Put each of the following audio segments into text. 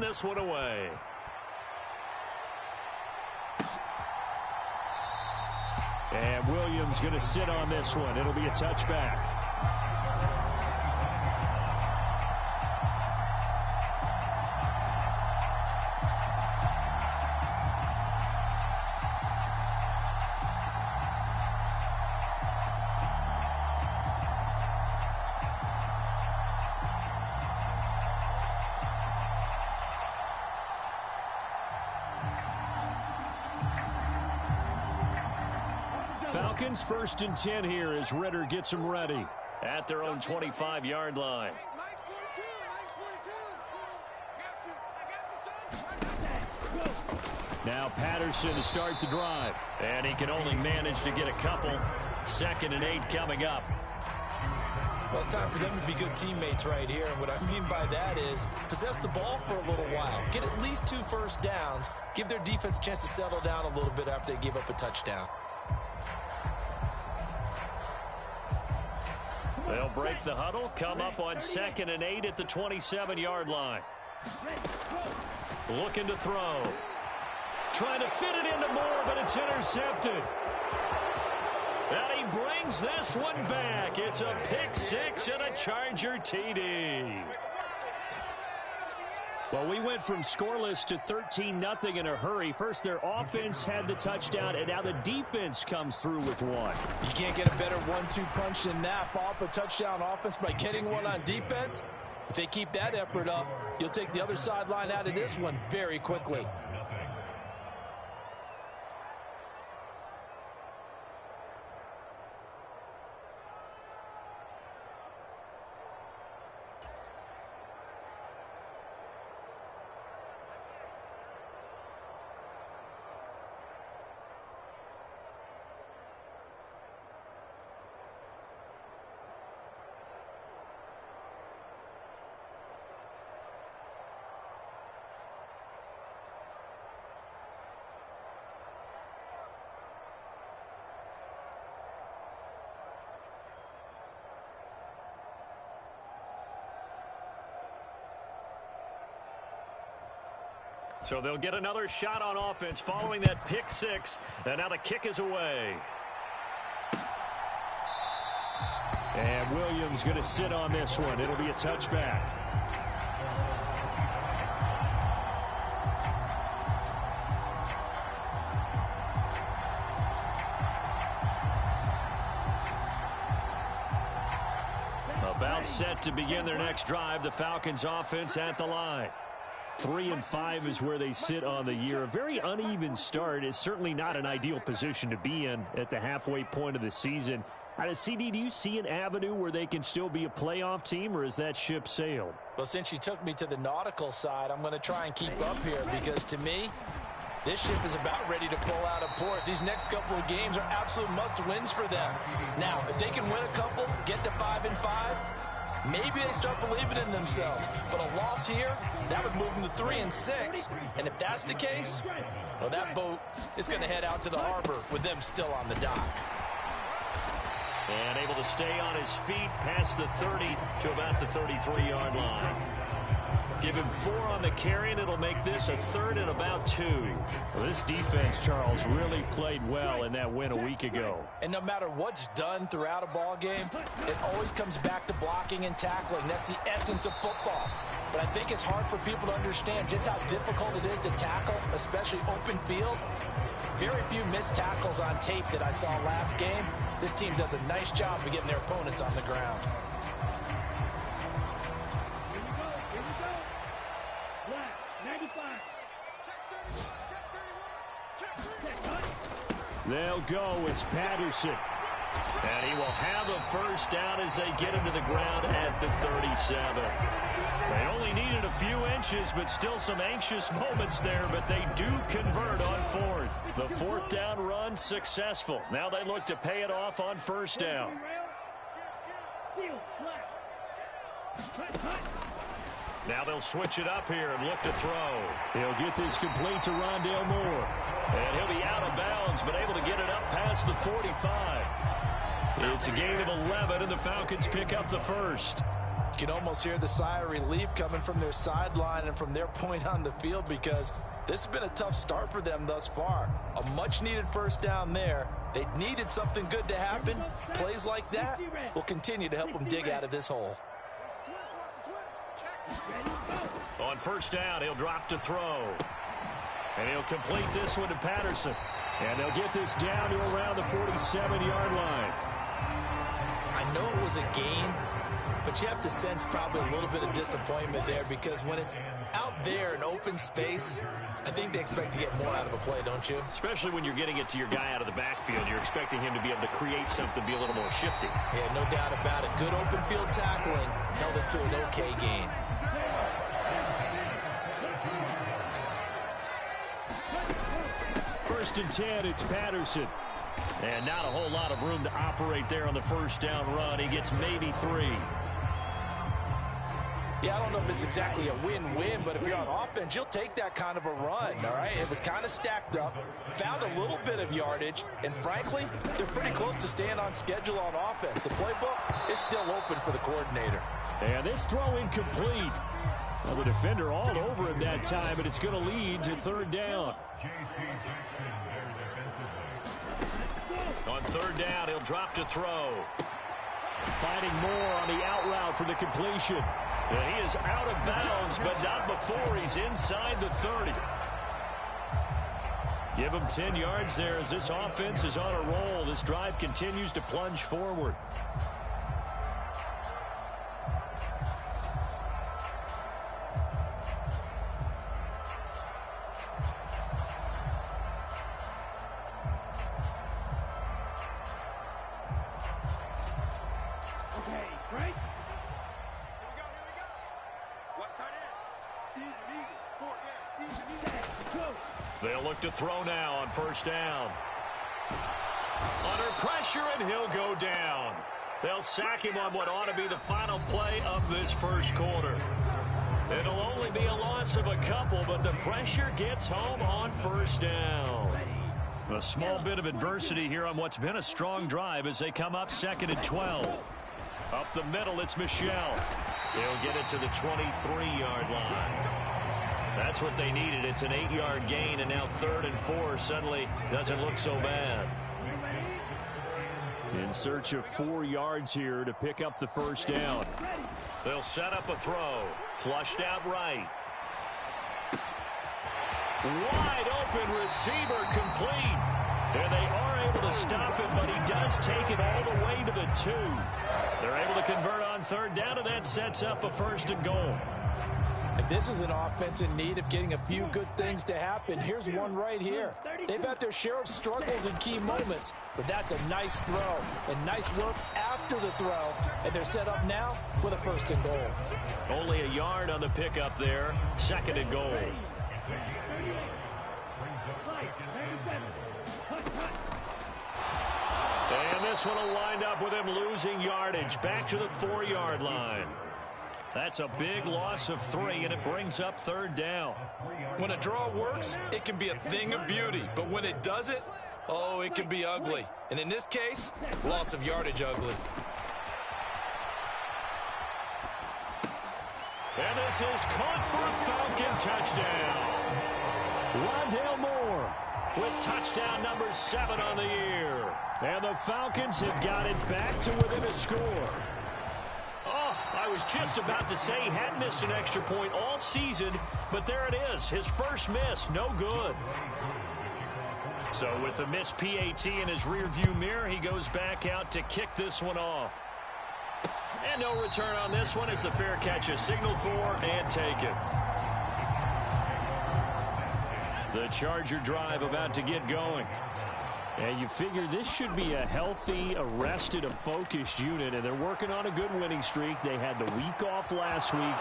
send this one away. And Williams going to sit on this one. It'll be a touchback. Falcons 1st and 10 here as Ritter gets them ready at their own 25-yard line. Now Patterson to start the drive. And he can only manage to get a couple. 2nd and 8 coming up. Well, it's time for them to be good teammates right here. And what I mean by that is possess the ball for a little while. Get at least 2 first downs. Give their defense a chance to settle down a little bit after they give up a touchdown. They'll break the huddle, come up on 2nd and 8 at the 27-yard line. Looking to throw. Trying to fit it into Moore, but it's intercepted. And he brings this one back. It's a pick 6 and a Charger TD. Well, we went from scoreless to 13-0 in a hurry. First, their offense had the touchdown, and now the defense comes through with one. You can't get a better 1-2 punch than that. Follow up a touchdown offense by getting one on defense. If they keep that effort up, you'll take the other sideline out of this one very quickly. So they'll get another shot on offense following that pick 6. And now the kick is away. And Williams going to sit on this one. It'll be a touchback. About set to begin their next drive. The Falcons offense at the line. 3-5 is where they sit on the year. A very uneven start is certainly not an ideal position to be in at the halfway point of the season. CD, do you see an avenue where they can still be a playoff team, or is that ship sailed? Well, since you took me to the nautical side, I'm going to try and keep up here because to me, this ship is about ready to pull out of port. These next couple of games are absolute must-wins for them. Now, if they can win a couple, get to 5-5, maybe they start believing in themselves. But a loss here, that would move them to 3-6. And if that's the case, well, that boat is going to head out to the harbor with them still on the dock. And able to stay on his feet past the 30 to about the 33-yard line. Give him 4 on the carry, and it'll make this a 3rd and about 2. Well, this defense, Charles, really played well in that win a week ago. And no matter what's done throughout a ball game, it always comes back to blocking and tackling. That's the essence of football. But I think it's hard for people to understand just how difficult it is to tackle, especially open field. Very few missed tackles on tape that I saw last game. This team does a nice job of getting their opponents on the ground. They'll go. It's Patterson. And he will have a first down as they get him to the ground at the 37. They only needed a few inches, but still some anxious moments there, but they do convert on 4th. The 4th down run successful. Now they look to pay it off on 1st down. Now they'll switch it up here and look to throw. He'll get this complete to Rondale Moore. And he'll be out of bounds, but able to get it up past the 45. It's a gain of 11, and the Falcons pick up the first. You can almost hear the sigh of relief coming from their sideline and from their point on the field, because this has been a tough start for them thus far. A much-needed first down there. They needed something good to happen. Plays like that will continue to help them dig out of this hole. On first down, he'll drop to throw. And he'll complete this one to Patterson. And they'll get this down to around the 47-yard line. I know it was a gain, but you have to sense probably a little bit of disappointment there, because when it's out there in open space, I think they expect to get more out of a play, don't you? Especially when you're getting it to your guy out of the backfield. You're expecting him to be able to create something, be a little more shifty. Yeah, no doubt about it. Good open field tackling held it to an okay gain. First and 10, it's Patterson. And not a whole lot of room to operate there on the first down run. He gets maybe 3. Yeah, I don't know if it's exactly a win-win, but if you're on offense, you'll take that kind of a run, all right? It was kind of stacked up, found a little bit of yardage, and frankly, they're pretty close to staying on schedule on offense. The playbook is still open for the coordinator. And this throw incomplete. Well, the defender all over him that time, but it's going to lead to third down. On third down, he'll drop to throw. Finding more on the out route for the completion. And he is out of bounds, but not before he's inside the 30. Give him 10 yards there as this offense is on a roll. This drive continues to plunge forward. They'll look to throw now on first down. Under pressure, and he'll go down. They'll sack him on what ought to be the final play of this first quarter. It'll only be a loss of a couple, but the pressure gets home on first down. A small bit of adversity here on what's been a strong drive as they come up 2nd and 12. Up the middle, it's Michel. They'll get it to the 23-yard line. That's what they needed. It's an 8-yard gain, and now 3rd and 4 suddenly doesn't look so bad. In search of 4 yards here to pick up the first down. They'll set up a throw. Flushed out right. Wide open receiver complete. And they are able to stop him, but he does take it all the way to the 2. They're able to convert on third down, and that sets up a 1st and goal. And this is an offense in need of getting a few good things to happen. Here's one right here. They've had their share of struggles in key moments, but that's a nice throw and nice work after the throw. And they're set up now with a 1st and goal. Only a yard on the pickup there. 2nd and goal. And this one will wind up with him losing yardage back to the 4-yard line. That's a big loss of 3, and it brings up 3rd down. When a draw works, it can be a thing of beauty. But when it doesn't, oh, it can be ugly. And in this case, loss of yardage ugly. And this is caught for a Falcon touchdown. Rondale Moore with touchdown number 7 on the year. And the Falcons have got it back to within a score. Oh, I was just about to say he hadn't missed an extra point all season, but there it is. His first miss, no good. So with the missed PAT in his rearview mirror, he goes back out to kick this one off. And no return on this one as the fair catch is signaled for and taken. The Charger drive about to get going. And you figure this should be a healthy, arrested, a focused unit, and they're working on a good winning streak. They had the week off last week.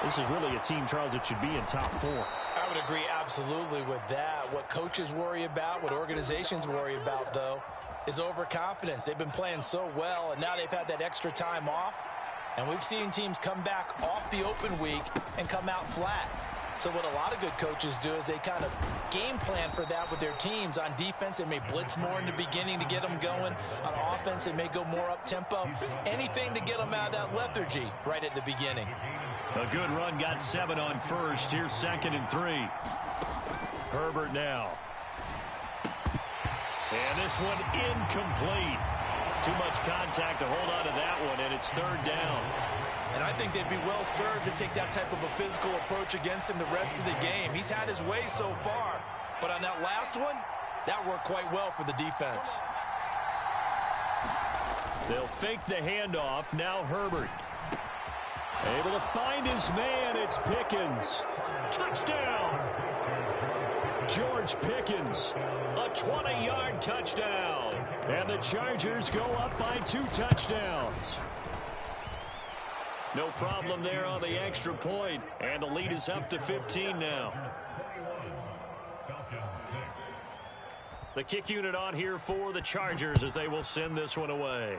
This is really a team, Charles, that should be in top 4. I would agree absolutely with that. What coaches worry about, what organizations worry about, though, is overconfidence. They've been playing so well, and now they've had that extra time off. And we've seen teams come back off the open week and come out flat. So what a lot of good coaches do is they kind of game plan for that with their teams. On defense, they may blitz more in the beginning to get them going. On offense, they may go more up-tempo. Anything to get them out of that lethargy right at the beginning. A good run, got 7 on first. Here's 2nd and 3. Herbert now. And this one incomplete. Too much contact to hold on to that one, and it's 3rd down. And I think they'd be well served to take that type of a physical approach against him the rest of the game. He's had his way so far, but on that last one, that worked quite well for the defense. They'll fake the handoff. Now Herbert. Able to find his man. It's Pickens. Touchdown. George Pickens. A 20-yard touchdown. And the Chargers go up by 2 touchdowns. No problem there on the extra point. And the lead is up to 15 now. The kick unit on here for the Chargers as they will send this one away.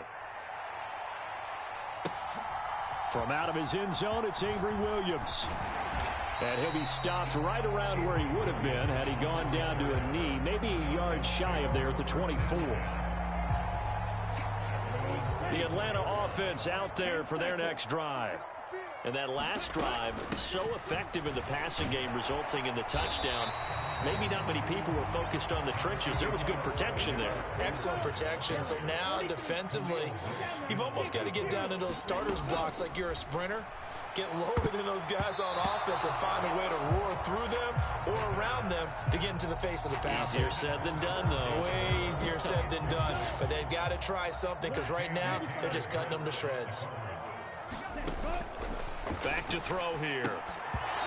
From out of his end zone, it's Avery Williams. And he'll be stopped right around where he would have been had he gone down to a knee, maybe a yard shy of there at the 24. The Atlanta offense out there for their next drive. And that last drive, so effective in the passing game, resulting in the touchdown. Maybe not many people were focused on the trenches. There was good protection there. Excellent protection. So now defensively, you've almost got to get down to those starters blocks like you're a sprinter. Get lower than those guys on offense and find a way to roar through them or around them to get into the face of the passer. Easier said than done, though. Way easier said than done. But they've got to try something because right now they're just cutting them to shreds. Back to throw here.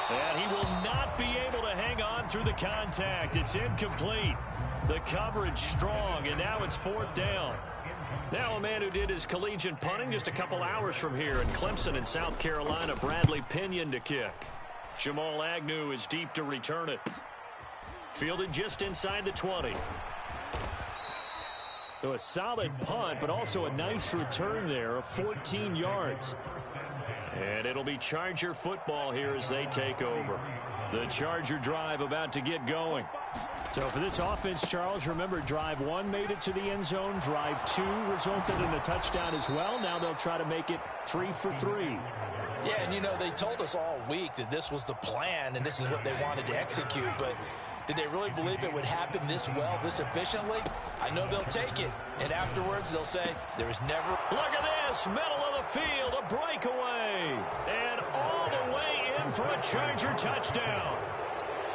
And he will not be able to hang on through the contact. It's incomplete. The coverage strong, and now it's 4th down. Now a man who did his collegiate punting just a couple hours from here in Clemson in South Carolina, Bradley Pinion to kick. Jamal Agnew is deep to return it. Fielded just inside the 20. So a solid punt, but also a nice return there of 14 yards. And it'll be Charger football here as they take over. The Charger drive about to get going. So for this offense, Charles, remember drive 1 made it to the end zone. Drive 2 resulted in a touchdown as well. Now they'll try to make it 3 for 3. Yeah, and you know, they told us all week that this was the plan and this is what they wanted to execute. But did they really believe it would happen this well, this efficiently? I know they'll take it. And afterwards, they'll say, there was never... Look at this, middle of the field, a breakaway. And all the way in for a Charger touchdown.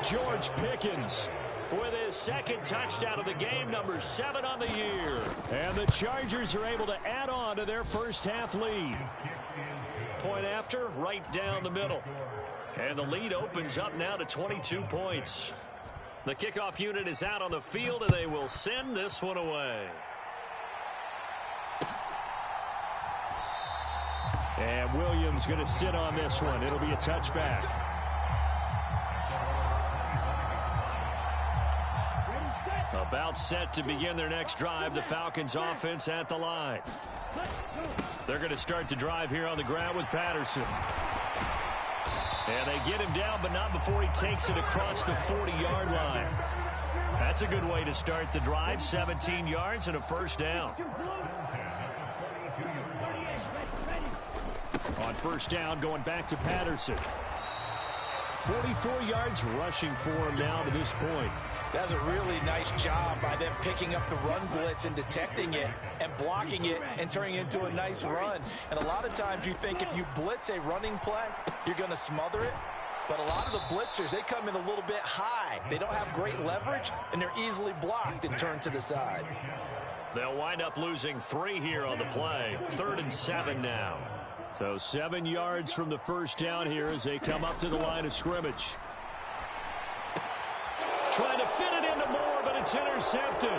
George Pickens with his 2nd touchdown of the game, number 7 on the year. And the Chargers are able to add on to their first half lead. Point after, right down the middle. And the lead opens up now to 22 points. The kickoff unit is out on the field, and they will send this one away. And Williams going to sit on this one. It'll be a touchback. About set to begin their next drive. The Falcons offense at the line. They're going to start the drive here on the ground with Patterson. And they get him down, but not before he takes it across the 40-yard line. That's a good way to start the drive. 17 yards and a 1st down. On 1st down, going back to Patterson. 44 yards rushing for him now to this point. That's a really nice job by them picking up the run blitz and detecting it and blocking it and turning it into a nice run. And a lot of times you think if you blitz a running play, you're going to smother it. But a lot of the blitzers, they come in a little bit high. They don't have great leverage, and they're easily blocked and turned to the side. They'll wind up losing 3 here on the play. 3rd and 7 now. So 7 yards from the 1st down here as they come up to the line of scrimmage. Trying to fit it into Moore, but it's intercepted.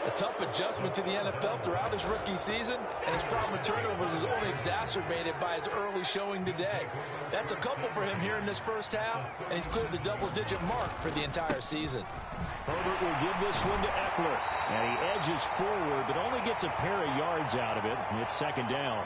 A tough adjustment to the NFL throughout his rookie season, and his problem with turnovers is only exacerbated by his early showing today. That's a couple for him here in this first half, and he's cleared the double-digit mark for the entire season. Herbert will give this one to Eckler, and he edges forward, but only gets a pair of yards out of it, and it's 2nd down.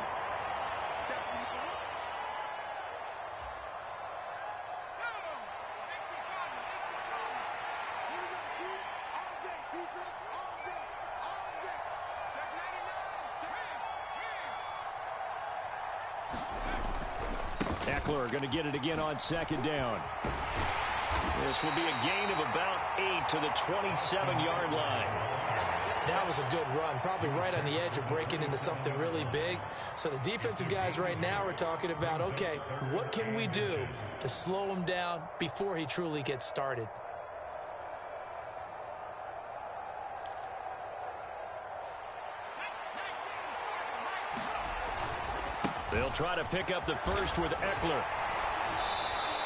Eckler going to get it again on second down. This will be a gain of about 8 to the 27-yard line. That was a good run, probably right on the edge of breaking into something really big. So the defensive guys right now are talking about, okay, what can we do to slow him down before he truly gets started? They'll try to pick up the first with Eckler.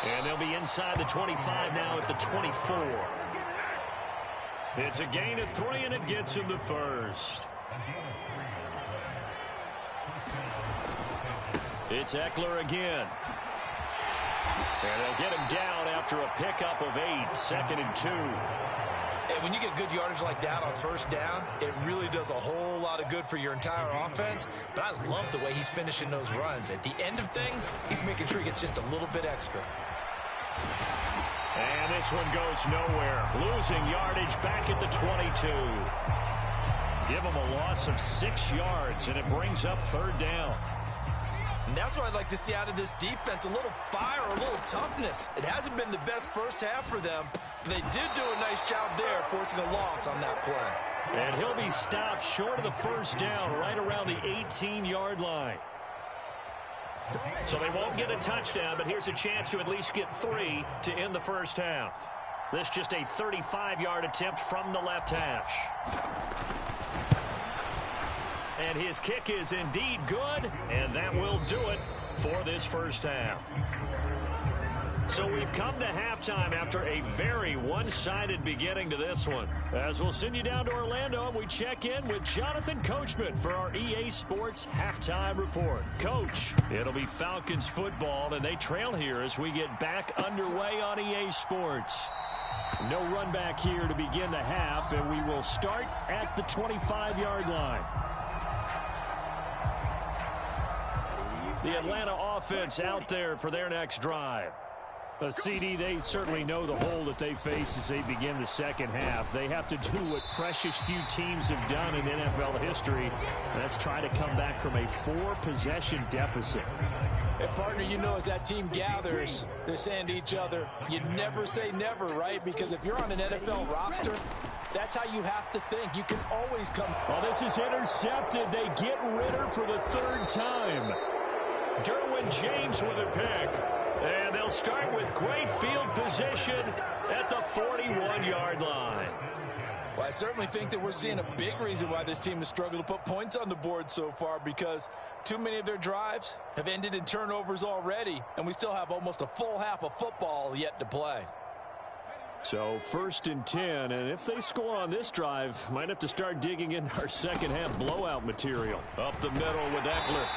And they'll be inside the 25 now at the 24. It's a gain of 3, and it gets him the first. It's Eckler again. And they'll get him down after a pickup of 8, 2nd and 2. And when you get good yardage like that on first down, it really does a whole lot of good for your entire offense. But I love the way he's finishing those runs. At the end of things, he's making sure he gets just a little bit extra. And this one goes nowhere. Losing yardage back at the 22. Give him a loss of 6 yards, and it brings up 3rd down. And that's what I'd like to see out of this defense, a little fire, a little toughness. It hasn't been the best first half for them, but they did do a nice job there forcing a loss on that play. And he'll be stopped short of the first down right around the 18-yard line. So they won't get a touchdown, but here's a chance to at least get 3 to end the first half. This just a 35-yard attempt from the left hash. And his kick is indeed good, and that will do it for this first half. So we've come to halftime after a very one-sided beginning to this one. As we'll send you down to Orlando, we check in with Jonathan Coachman for our EA Sports Halftime Report. Coach, it'll be Falcons football, and they trail here as we get back underway on EA Sports. No run back here to begin the half, and we will start at the 25-yard line. The Atlanta offense out there for their next drive. CD, they certainly know the hole that they face as they begin the second half. They have to do what precious few teams have done in NFL history. That's try to come back from a 4-possession deficit. Hey, partner, you know as that team gathers, they're saying to each other, you never say never, right? Because if you're on an NFL roster, that's how you have to think. You can always come. Well, this is intercepted. They get Ritter for the 3rd time. Derwin James with a pick. And they'll start with great field position at the 41-yard line. Well, I certainly think that we're seeing a big reason why this team has struggled to put points on the board so far, because too many of their drives have ended in turnovers already, and we still have almost a full half of football yet to play. So 1st and 10, and if they score on this drive, might have to start digging in our second half blowout material. Up the middle with Eckler.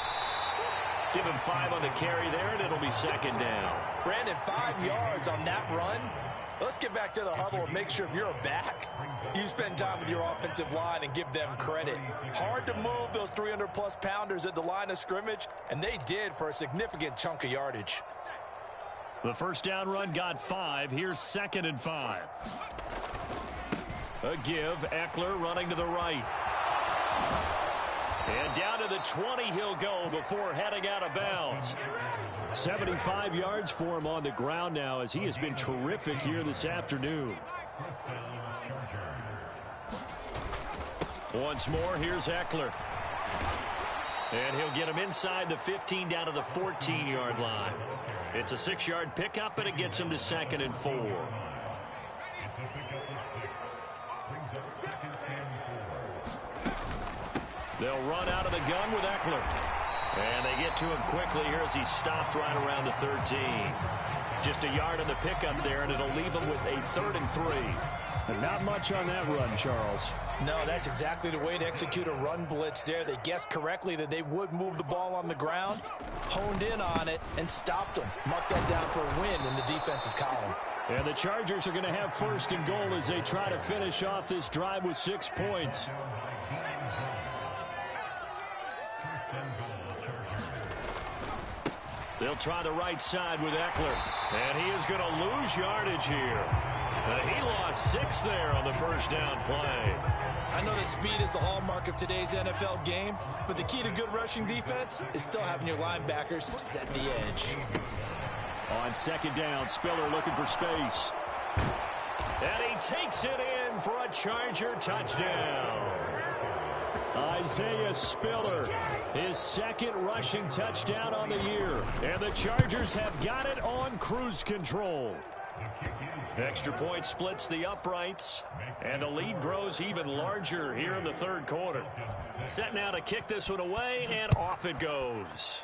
Give him 5 on the carry there, and it'll be 2nd down. Brandon, 5 yards on that run. Let's get back to the huddle and make sure if you're a back, you spend time with your offensive line and give them credit. Hard to move those 300-plus pounders at the line of scrimmage, and they did for a significant chunk of yardage. The first down run got 5. Here's 2nd and 5. A give. Eckler running to the right. And down to the 20 he'll go before heading out of bounds. 75 yards for him on the ground now, as he has been terrific here this afternoon. Once more, here's Eckler. And he'll get him inside the 15 down to the 14-yard line. It's a 6-yard pickup, and it gets him to 2nd and 4. They'll run out of the gun with Eckler. And they get to him quickly here as he's stopped right around the 13. Just a yard on the pickup there, and it'll leave him with a 3rd and 3. And not much on that run, Charles. No, that's exactly the way to execute a run blitz there. They guessed correctly that they would move the ball on the ground, honed in on it, and stopped them. Marked that down for a win in the defense's column. And the Chargers are going to have 1st and goal as they try to finish off this drive with 6 points. They'll try the right side with Eckler. And he is going to lose yardage here. He lost 6 there on the first down play. I know that speed is the hallmark of today's NFL game, but the key to good rushing defense is still having your linebackers set the edge. On second down, Spiller looking for space. And he takes it in for a Charger touchdown. Isaiah Spiller, his second rushing touchdown on the year. And the Chargers have got it on cruise control. Extra point splits the uprights, and the lead grows even larger here in the third quarter. Set now to kick this one away, and off it goes.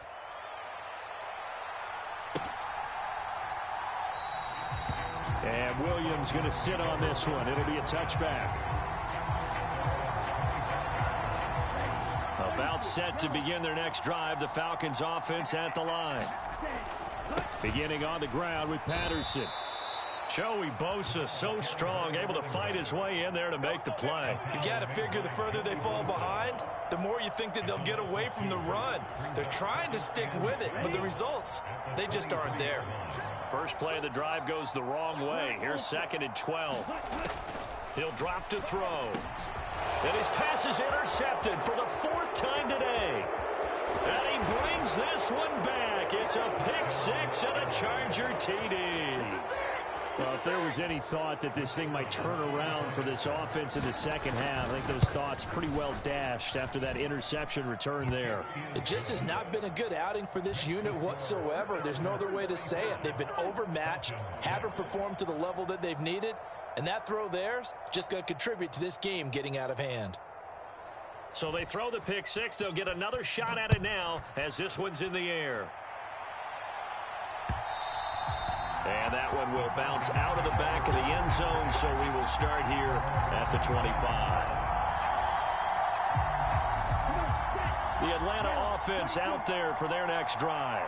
And Williams going to sit on this one. It'll be a touchback. About set to begin their next drive, the Falcons offense at the line. Beginning on the ground with Patterson. Joey Bosa, so strong, able to fight his way in there to make the play. You got to figure the further they fall behind, the more you think that they'll get away from the run. They're trying to stick with it, but the results, they just aren't there. First play of the drive goes the wrong way. Here's 2nd and 12. He'll drop to throw. And his pass is intercepted for the 4th time today. And he brings this one back. It's a pick 6 and a Charger TD. Well, if there was any thought that this thing might turn around for this offense in the second half, I think those thoughts pretty well dashed after that interception return there. It just has not been a good outing for this unit whatsoever. There's no other way to say it. They've been overmatched, haven't performed to the level that they've needed, and that throw there's just going to contribute to this game getting out of hand. So they throw the pick 6. They'll get another shot at it now as this one's in the air. And that one will bounce out of the back of the end zone, so we will start here at the 25. The Atlanta offense out there for their next drive.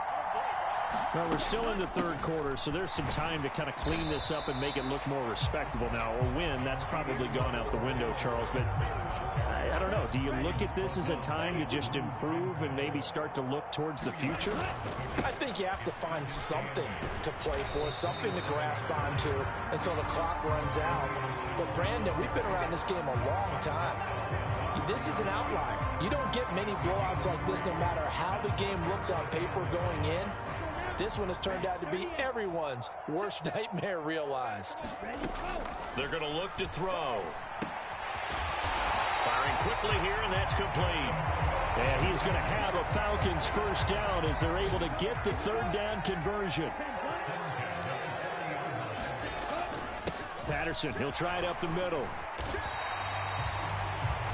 Well, we're still in the third quarter, so there's some time to kind of clean this up and make it look more respectable. Now, a win, that's probably gone out the window, Charles, but I don't know. Do you look at this as a time to just improve and maybe start to look towards the future? I think you have to find something to play for, something to grasp onto until the clock runs out. But, Brandon, we've been around this game a long time. This is an outlier. You don't get many blowouts like this no matter how the game looks on paper going in. This one has turned out to be everyone's worst nightmare realized. They're going to look to throw. Firing quickly here, and that's complete. And he's going to have a Falcons first down as they're able to get the third down conversion. Patterson, he'll try it up the middle.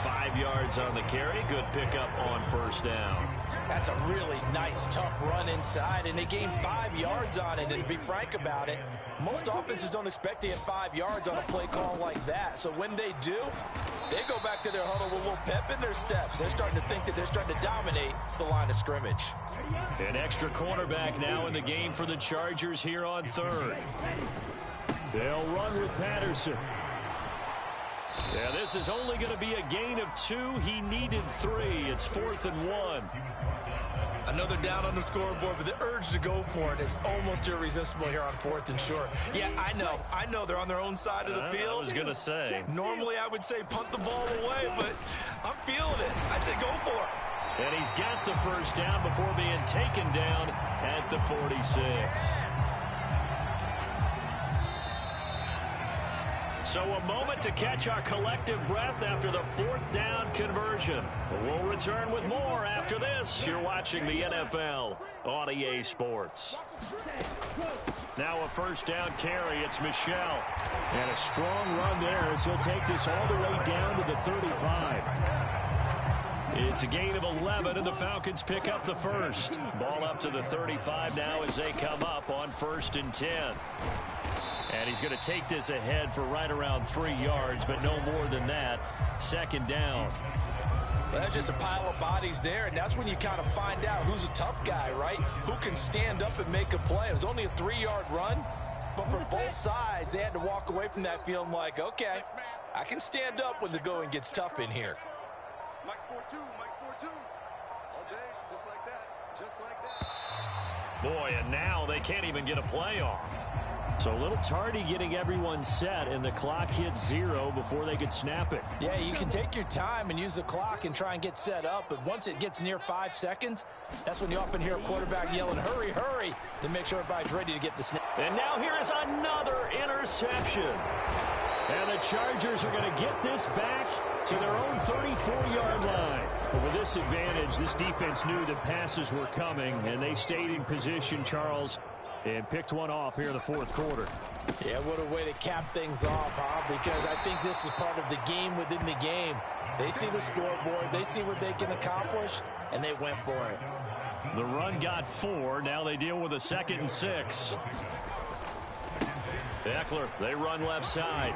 5 yards on the carry. Good pickup on first down. That's a really nice, tough run inside, and they gained 5 yards on it. And to be frank about it, most offenses don't expect to get 5 yards on a play call like that. So when they do, they go back to their huddle with a little pep in their steps. They're starting to think that they're starting to dominate the line of scrimmage. An extra cornerback now in the game for the Chargers here on third. They'll run with Patterson. Yeah, this is only going to be a gain of 2. He needed 3. It's 4th and 1. Another down on the scoreboard, but the urge to go for it is almost irresistible here on 4th and short. Yeah, I know they're on their own side of the field. I was going to say. Normally I would say punt the ball away, but I'm feeling it. I say go for it. And he's got the first down before being taken down at the 46. So a moment to catch our collective breath after the 4th down conversion. We'll return with more after this. You're watching the NFL on EA Sports. Now a first down carry. It's Michel. And a strong run there as he'll take this all the way down to the 35. It's a gain of 11, and the Falcons pick up the first. Ball up to the 35 now as they come up on 1st and 10. And he's going to take this ahead for right around 3 yards, but no more than that. 2nd down. Well, that's just a pile of bodies there, and that's when you kind of find out who's a tough guy, right? Who can stand up and make a play. It was only a 3-yard run, but for both sides, they had to walk away from that feeling like, okay, I can stand up when the going gets tough in here. Mike's 4-2, Mike's 4-2. All day, just like that. Boy, and now they can't even get a play off. So a little tardy getting everyone set, and the clock hits 0 before they could snap it. Yeah, you can take your time and use the clock and try and get set up, but once it gets near 5 seconds, that's when you often hear a quarterback yelling, hurry, hurry, to make sure everybody's ready to get the snap. And now here is another interception. And the Chargers are going to get this back to their own 34-yard line. But with this advantage, this defense knew that passes were coming, and they stayed in position, Charles, and picked one off here in the fourth quarter. Yeah, what a way to cap things off, huh? Because I think this is part of the game within the game. They see the scoreboard, they see what they can accomplish, and they went for it. The run got 4. Now they deal with a 2nd and 6. Eckler, they run left side.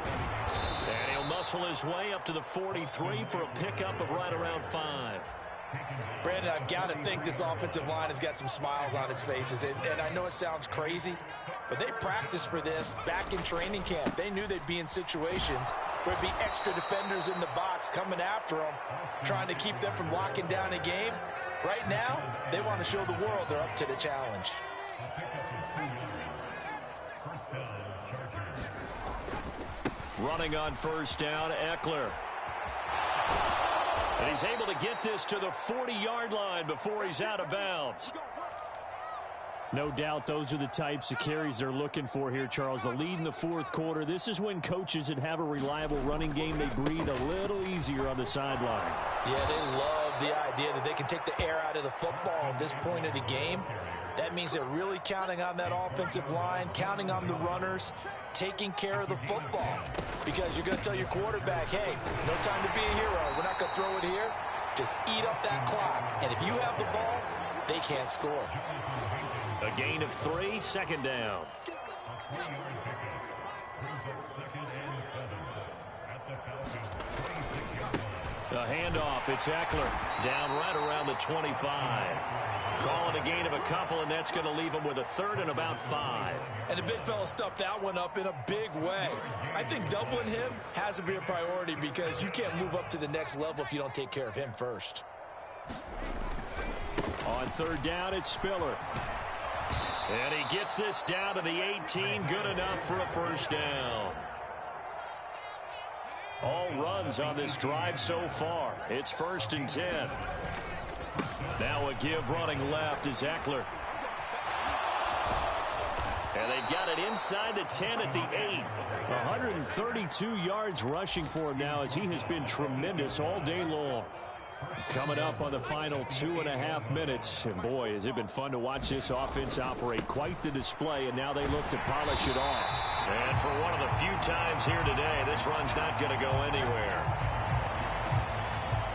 And he'll muscle his way up to the 43 for a pickup of right around 5. Brandon, I've got to think this offensive line has got some smiles on its faces. And I know it sounds crazy, but they practiced for this back in training camp. They knew they'd be in situations where there'd be extra defenders in the box coming after them, trying to keep them from locking down a game. Right now, they want to show the world they're up to the challenge. Running on first down, Eckler. And he's able to get this to the 40-yard line before he's out of bounds. No doubt those are the types of carries they're looking for here, Charles. The lead in the fourth quarter. This is when coaches that have a reliable running game, they breathe a little easier on the sideline. Yeah, they love the idea that they can take the air out of the football at this point of the game. That means they're really counting on that offensive line, counting on the runners, taking care of the football. Because you're going to tell your quarterback, hey, no time to be a hero. We're not going to throw it here. Just eat up that clock. And if you have the ball, they can't score. A gain of 3, 2nd down. A handoff, it's Eckler. Down right around the 25. Calling a gain of a couple, and that's going to leave him with a 3rd and about 5. And the big fella stuffed that one up in a big way. I think doubling him has to be a priority because you can't move up to the next level if you don't take care of him first. On 3rd down, it's Spiller. And he gets this down to the 18, good enough for a 1st down. All runs on this drive so far. It's 1st and 10. Now a give running left is Eckler. And they've got it inside the 10 at the 8. 132 yards rushing for him now as he has been tremendous all day long. Coming up on the final 2.5 minutes. And boy, has it been fun to watch this offense operate. Quite the display, and now they look to polish it off. And for one of the few times here today, this run's not going to go anywhere.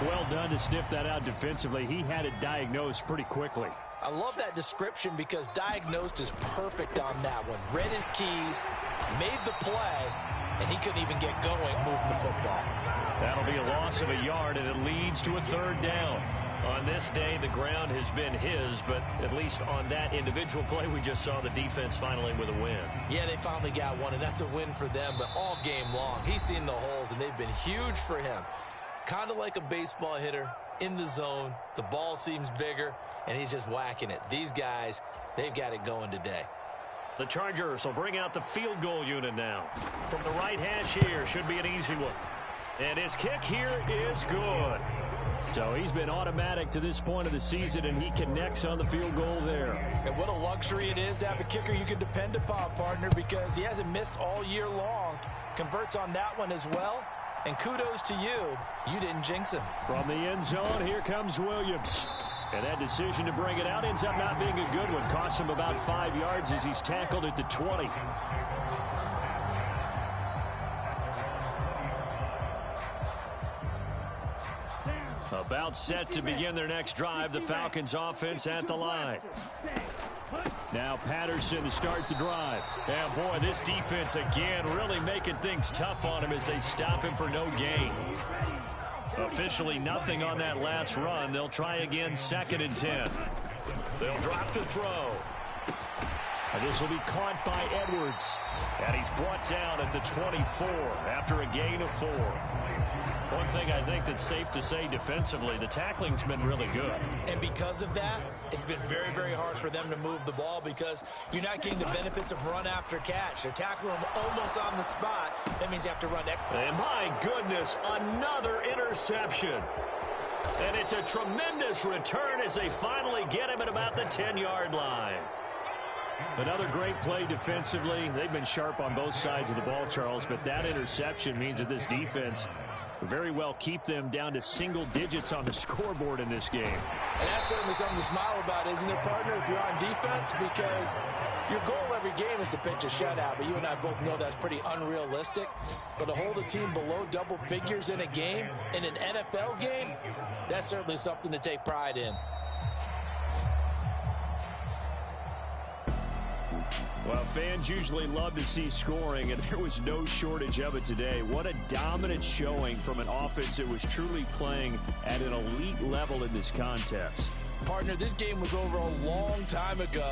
Well done to sniff that out defensively. He had it diagnosed pretty quickly. I love that description because diagnosed is perfect on that one. Read his keys, made the play, and he couldn't even get going moving the football. That'll be a loss of a yard, and it leads to a 3rd down. On this day, the ground has been his, but at least on that individual play, we just saw the defense finally with a win. Yeah, they finally got one, and that's a win for them, but all game long, he's seen the holes, and they've been huge for him. Kind of like a baseball hitter in the zone. The ball seems bigger, and he's just whacking it. These guys, they've got it going today. The Chargers will bring out the field goal unit now. From the right hash here, should be an easy one. And his kick here is good. So he's been automatic to this point of the season, and he connects on the field goal there. And what a luxury it is to have a kicker you can depend upon, partner, because he hasn't missed all year long. Converts on that one as well. And kudos to you. You didn't jinx him. From the end zone, here comes Williams. And that decision to bring it out ends up not being a good one. Costs him about 5 yards as he's tackled at the 20. About set to begin their next drive. The Falcons offense at the line. Now Patterson to start the drive. And boy, this defense again really making things tough on him as they stop him for no gain. Officially nothing on that last run. They'll try again 2nd and 10. They'll drop to throw. And This will be caught by Edwards. And he's brought down at the 24 after a gain of 4. One thing I think that's safe to say defensively, the tackling's been really good. And because of that, it's been very, very hard for them to move the ball because you're not getting the benefits of run after catch. They're tackling them almost on the spot. That means you have to run. And my goodness, another interception. And it's a tremendous return as they finally get him at about the 10-yard line. Another great play defensively. They've been sharp on both sides of the ball, Charles, but that interception means that this defense very well keep them down to single digits on the scoreboard in this game. And that's certainly something to smile about, isn't it, partner, if you're on defense? Because your goal every game is to pitch a shutout, but you and I both know that's pretty unrealistic. But to hold a team below double figures in a game, in an NFL game, that's certainly something to take pride in. Well, fans usually love to see scoring, and there was no shortage of it today. What a dominant showing from an offense that was truly playing at an elite level in this contest. Partner, this game was over a long time ago,